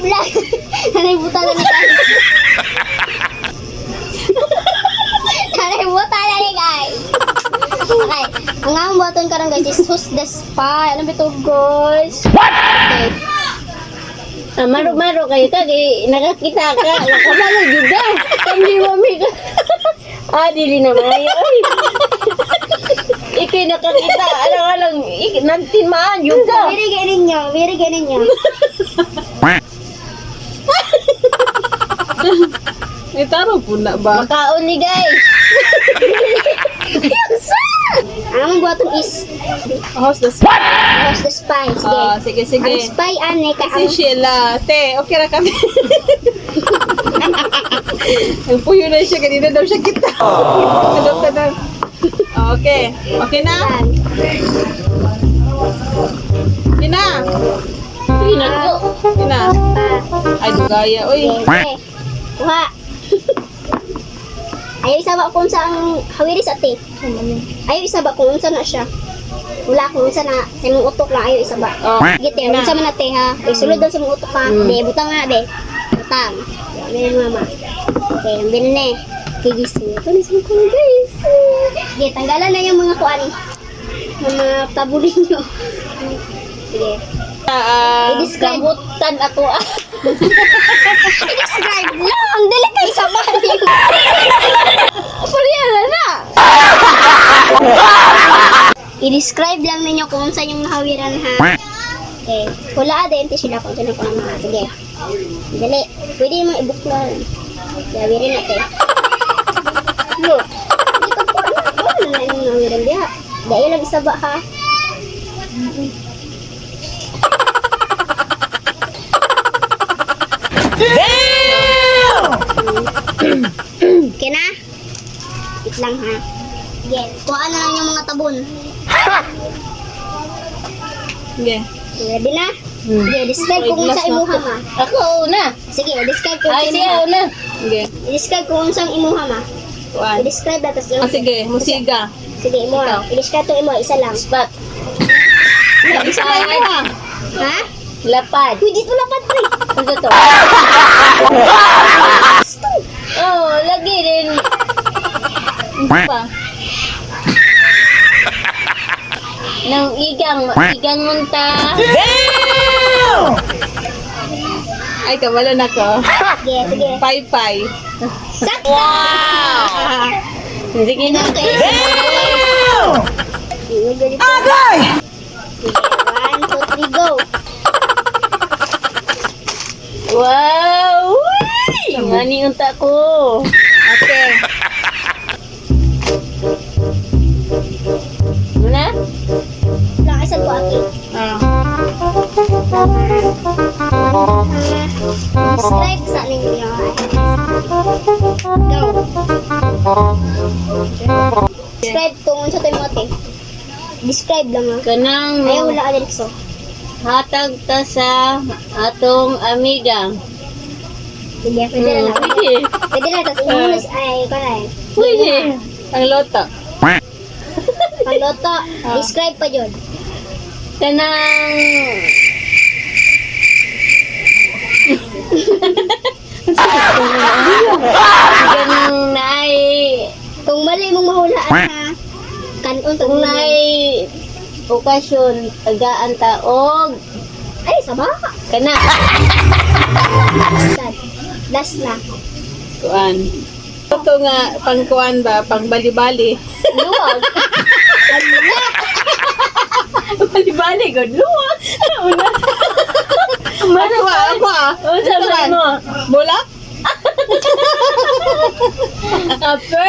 vlog. Nalibutan na ni guys. Nalibutan na ni guys. Okay. Ang among buhaton karon guys is Who's the Spy. Alam ito guys. What? Okay. Maro-maro kayo kay nakakita ka. Nakabalo juga. Kami mami ka. Dili na mayo. Ikay nakakita. Alang-alang. Nantimaan juga. Very good ninyo. Itaro po na ba? Makaon ni guys. Ang among buhaton is How's the spot? Who's the Spy. Sige. Sige. Ang spy ane ka Si Sheila. Te, okay na kami. Ang puyo na siya. Kanina daw siya kita. Kadok ka na. Okay. Okay na? Okay na. Pinan ko. Okay na. Ay, gaya. Uy. Okay. Kuha. Ayaw isaba kung saan hawiris ate. Ayaw isaba kung unsa na siya. Wala kung unsa na sa imong utok lang ayaw isaba. Oh. Gite, unsa man ate ha. Isulod daw sa imong utok ha. De, butang nga de. Butang. Yan mama. Okay, ang binne. Gigising. Ito na sa ko guys. Sige, tanggalan na yung mga kuan. Mga tabulin nyo. Sige. I-describe. Gamutan ako. I-describe lang. Dili kayo sabahin. Pariyan na. I-describe lang ninyo kung saan yung nahawiran ha. Okay. Wala din sila kung saan yung mga. Sige. Dali. Pwede mo ibuklan. Hawirin natin. Look. Dito po. Ano na yung nahawiran diha? Dahil lang isa ba ha? Okay na? Wait lang ha. Sige. Kuhaan na lang yung mga tabon. Okay. Ready na? Sige, describe kung unsa imuha ma. Ako una. Sige, describe kung Ay, unsa siya imuha. una. Okay. I-describe kung unsang imuha ma. Kuan. I-describe na tapos Sige. Musiga. Sige, imuha. I-describe to imuha. Isa lang. Spot. Isa na yun ha. Ha? Lapad. Uy, dito lapad pre. Ano to? Oh, lagi rin. Pa. Nang igang munta. Ay, kabalo na ko. Sige, sige. Pay-pay. Sakto! Sige na. Sige, ganito. Agay! Sige, 1, 2, 3, go. Wow! Uy! Mani unta ko. Okay. Muna? Lang, isang ko aki. Describe sa ninyo. Go. Describe kung unsa tayo mo ate. Describe lang ha. Kanang Ayaw wala ka dito. hatag ta sa atong amiga. Sige, pwede na lang. Pwede. Pwede na, tapos imunos, ay, kanay. Pwede. Ang loto. Pagloto, describe pa yun. Kanang kanang naay Kung mali mong mahulaan ha, kanon to kung naay okasyon tagaan ta og ay, sama. kana Last na. Kuan. Ito nga, pangkuan ba? Pang bali-bali. luwag. Bali-bali god luwag. Una. Ako ah. O sabi mo. Bulak? Ape.